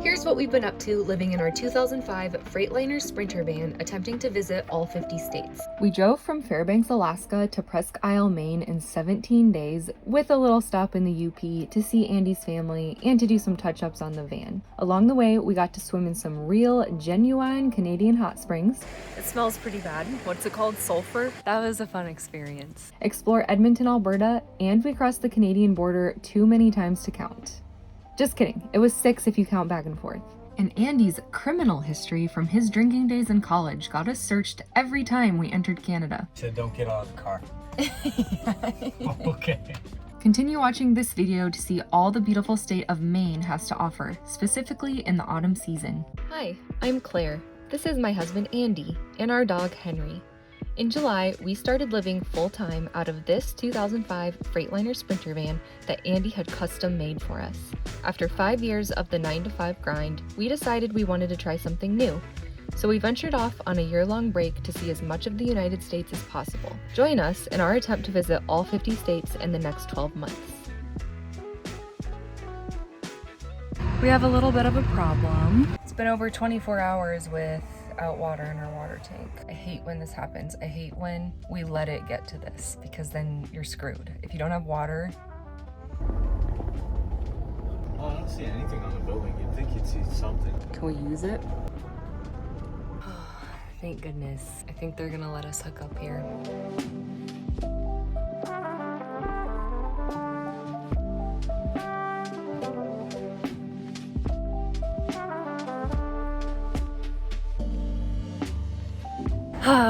Here's what we've been up to living in our 2005 Freightliner Sprinter van, attempting to visit all 50 states. We drove from Fairbanks, Alaska to Presque Isle, Maine in 17 days, with a little stop in the UP to see Andy's family and to do some touch-ups on the van. Along the way, we got to swim in some real, genuine Canadian hot springs. It smells pretty bad. What's it called? Sulfur? That was a fun experience. Explore Edmonton, Alberta, and we crossed the Canadian border too many times to count. Just kidding, it was 6 if you count back and forth. And Andy's criminal history from his drinking days in college got us searched every time we entered Canada. Said don't get out of the car. Okay. Continue watching this video to see all the beautiful state of Maine has to offer, specifically in the autumn season. Hi, I'm Claire. This is my husband Andy and our dog Henry. In July, we started living full-time out of this 2005 Freightliner Sprinter van that Andy had custom made for us. After 5 years of the 9-to-5 grind, we decided we wanted to try something new. So we ventured off on a year-long break to see as much of the United States as possible. Join us in our attempt to visit all 50 states in the next 12 months. We have a little bit of a problem. It's been over 24 hours without water in our water tank. I hate when this happens. I hate when we let it get to this, because then you're screwed. If you don't have water. Oh, I don't see anything on the building. You'd think you'd see something. Can we use it? Thank goodness. I think they're gonna let us hook up here.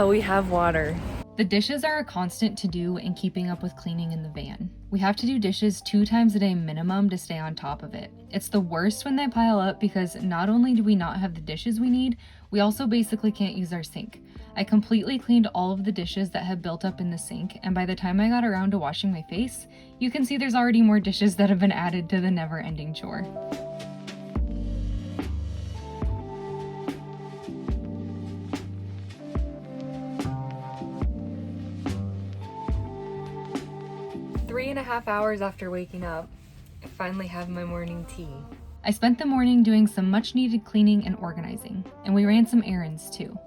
We have water. The dishes are a constant to-do in keeping up with cleaning in the van. We have to do dishes 2 times a day minimum to stay on top of it. It's the worst when they pile up because not only do we not have the dishes we need, we also basically can't use our sink. I completely cleaned all of the dishes that had built up in the sink, and by the time I got around to washing my face, you can see there's already more dishes that have been added to the never-ending chore. Three and a half hours after waking up, I finally have my morning tea. I spent the morning doing some much needed cleaning and organizing, and we ran some errands too.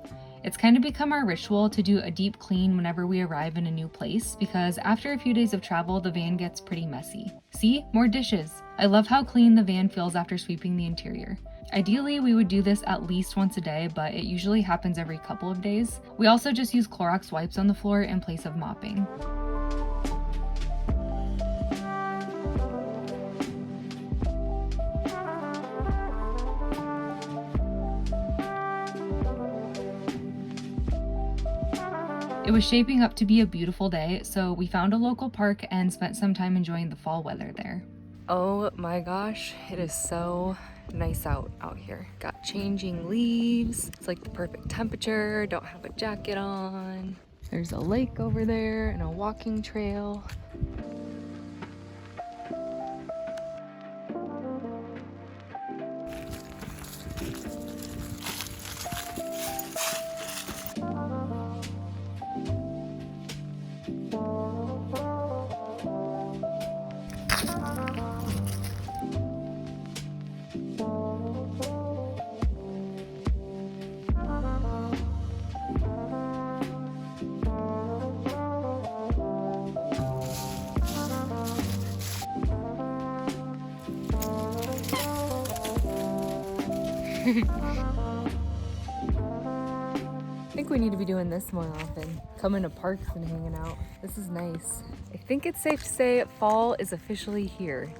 It's kind of become our ritual to do a deep clean whenever we arrive in a new place, because after a few days of travel, the van gets pretty messy. See? More dishes. I love how clean the van feels after sweeping the interior. Ideally, we would do this at least once a day, but it usually happens every couple of days. We also just use Clorox wipes on the floor in place of mopping. It was shaping up to be a beautiful day, so we found a local park and spent some time enjoying the fall weather there. Oh my gosh, it is so nice out here. Got changing leaves. It's like the perfect temperature. Don't have a jacket on. There's a lake over there and a walking trail. I think we need to be doing this more often. Coming to parks and hanging out. This is nice. I think it's safe to say fall is officially here.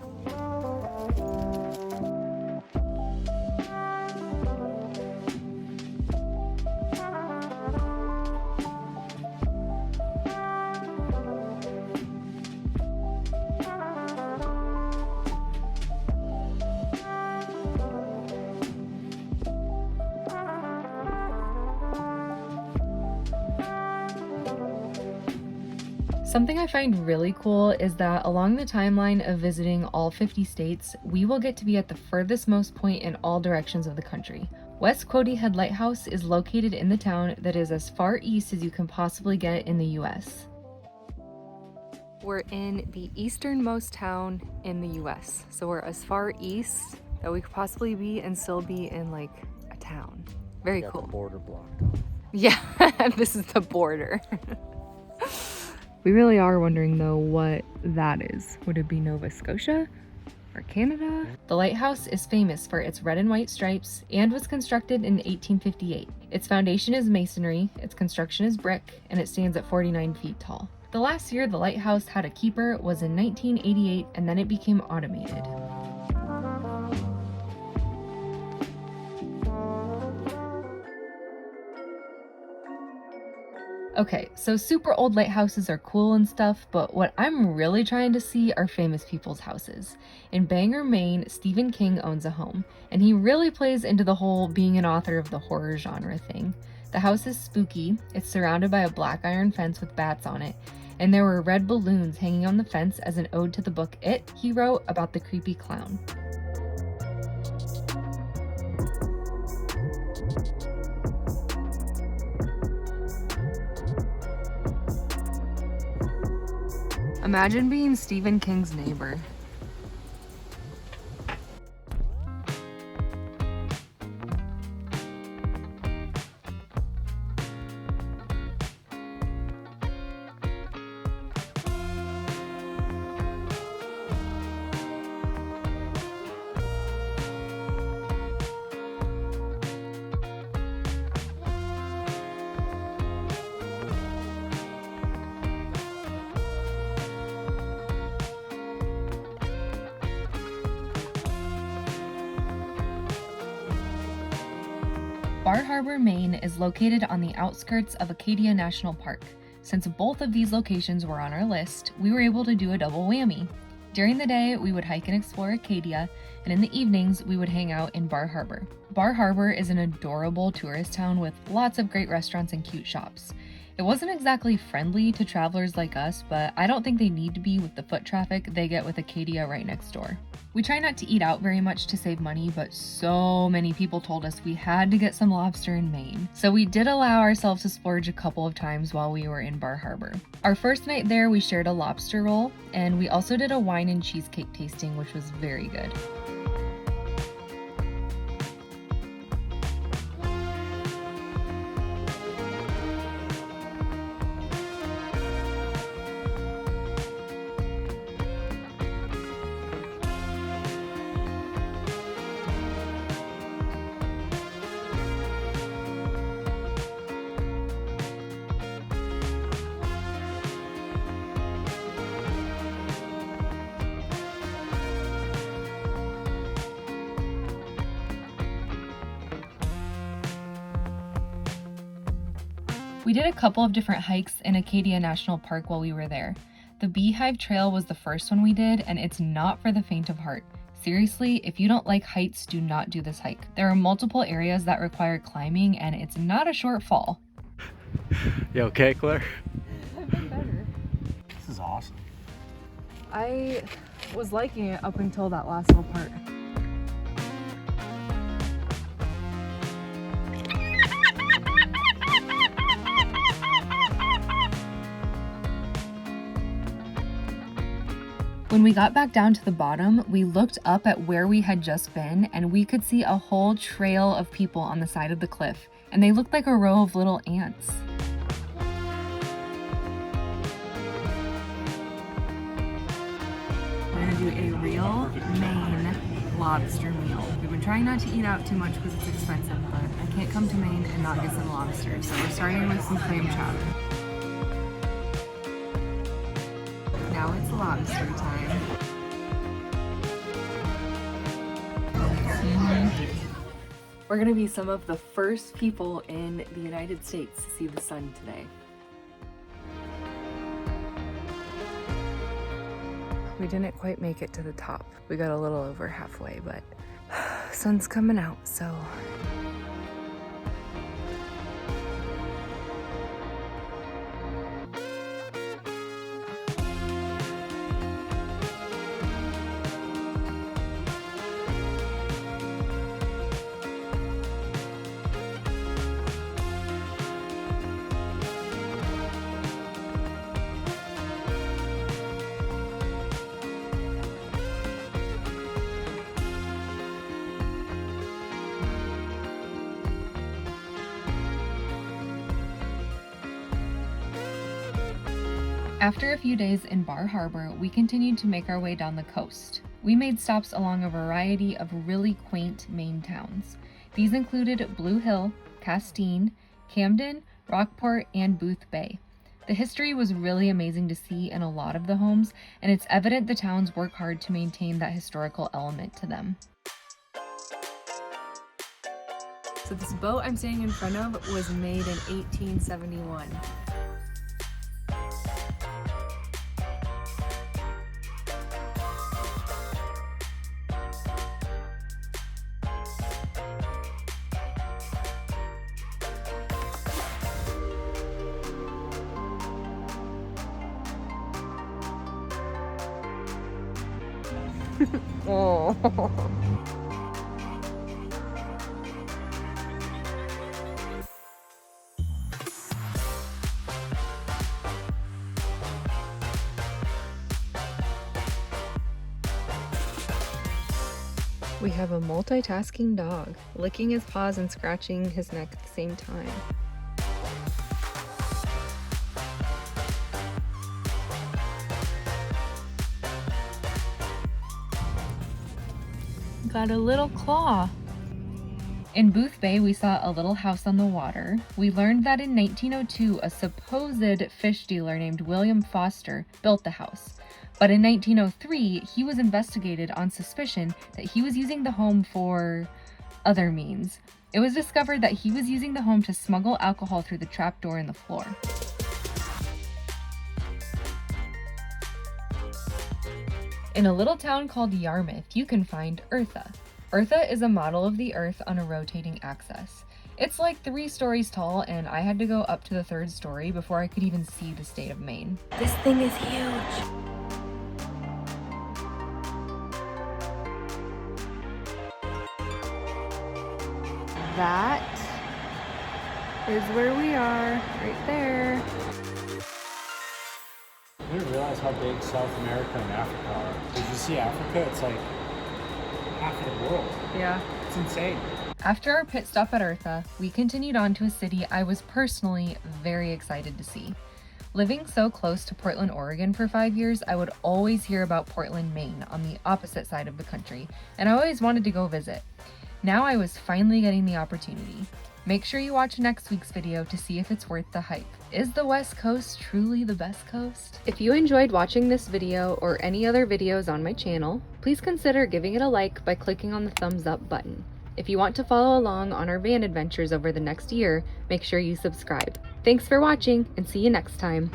Something I find really cool is that along the timeline of visiting all 50 states, we will get to be at the furthest most point in all directions of the country. West Quoddy Head Lighthouse is located in the town that is as far east as you can possibly get in the US. We're in the easternmost town in the US, so we're as far east that we could possibly be and still be in like a town. Very Got cool. the border blocked off. Yeah, this is the border. We really are wondering though what that is. Would it be Nova Scotia or Canada? The lighthouse is famous for its red and white stripes and was constructed in 1858. Its foundation is masonry, its construction is brick, and it stands at 49 feet tall. The last year the lighthouse had a keeper was in 1988, and then it became automated. Okay, so super old lighthouses are cool and stuff, but what I'm really trying to see are famous people's houses. In Bangor, Maine, Stephen King owns a home, and he really plays into the whole being an author of the horror genre thing. The house is spooky, it's surrounded by a black iron fence with bats on it, and there were red balloons hanging on the fence as an ode to the book It he wrote about the creepy clown. Imagine being Stephen King's neighbor. Bar Harbor, Maine is located on the outskirts of Acadia National Park. Since both of these locations were on our list, we were able to do a double whammy. During the day, we would hike and explore Acadia, and in the evenings, we would hang out in Bar Harbor. Bar Harbor is an adorable tourist town with lots of great restaurants and cute shops. It wasn't exactly friendly to travelers like us, but I don't think they need to be with the foot traffic they get with Acadia right next door. We try not to eat out very much to save money, but so many people told us we had to get some lobster in Maine. So we did allow ourselves to splurge a couple of times while we were in Bar Harbor. Our first night there, we shared a lobster roll, and we also did a wine and cheesecake tasting, which was very good. We did a couple of different hikes in Acadia National Park while we were there. The Beehive Trail was the first one we did, and it's not for the faint of heart. Seriously, if you don't like heights, do not do this hike. There are multiple areas that require climbing, and it's not a short fall. You okay, Claire? I've been better. This is awesome. I was liking it up until that last little part. When we got back down to the bottom, we looked up at where we had just been, and we could see a whole trail of people on the side of the cliff, and they looked like a row of little ants. We're gonna do a real Maine lobster meal. We've been trying not to eat out too much because it's expensive, but I can't come to Maine and not get some lobster, so we're starting with some clam chowder. Now it's lobster time. We're gonna be some of the first people in the United States to see the sun today. We didn't quite make it to the top. We got a little over halfway, but sun's coming out, so. After a few days in Bar Harbor, we continued to make our way down the coast. We made stops along a variety of really quaint Maine towns. These included Blue Hill, Castine, Camden, Rockport, and Booth Bay. The history was really amazing to see in a lot of the homes, and it's evident the towns work hard to maintain that historical element to them. So this boat I'm standing in front of was made in 1871. Oh. We have a multitasking dog, licking his paws and scratching his neck at the same time. Got a little claw. In Booth Bay, we saw a little house on the water. We learned that in 1902, a supposed fish dealer named William Foster built the house. But in 1903, he was investigated on suspicion that he was using the home for other means. It was discovered that he was using the home to smuggle alcohol through the trapdoor in the floor. In a little town called Yarmouth, you can find Eartha. Eartha is a model of the Earth on a rotating axis. It's like 3 stories tall, and I had to go up to the 3rd story before I could even see the state of Maine. This thing is huge! That is where we are, right there. I didn't realize how big South America and Africa are. Did you see Africa? It's like half of the world. Yeah. It's insane. After our pit stop at Eartha, we continued on to a city I was personally very excited to see. Living so close to Portland, Oregon for 5 years, I would always hear about Portland, Maine on the opposite side of the country, and I always wanted to go visit. Now I was finally getting the opportunity. Make sure you watch next week's video to see if it's worth the hype. Is the West Coast truly the best coast? If you enjoyed watching this video or any other videos on my channel, please consider giving it a like by clicking on the thumbs up button. If you want to follow along on our van adventures over the next year, make sure you subscribe. Thanks for watching and see you next time.